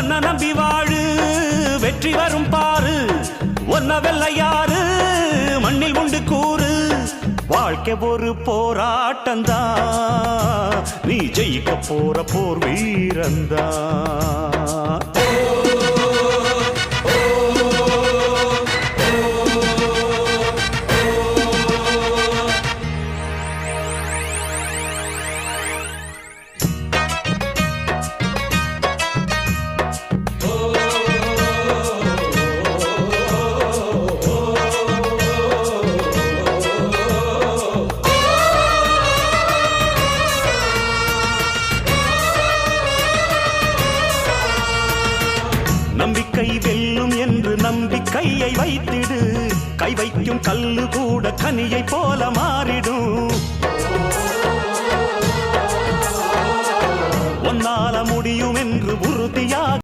ஒன்ன நம்பி வாழு வெற்றி வரும் பாரு ஒன்ன வெள்ளையாறு மண்ணில் உண்டு கூறு வாழ்க்கை ஒரு போராட்டந்தா நீ ஜெயிக்க போற போர் வீரந்தா நம்பிக்கை வெல்லும் என்று நம்பிக்கையை வைத்திடு கை வைக்கும் கல்லு கூட கனியை போல மாறிடும் உன்னால முடியும் என்று உறுதியா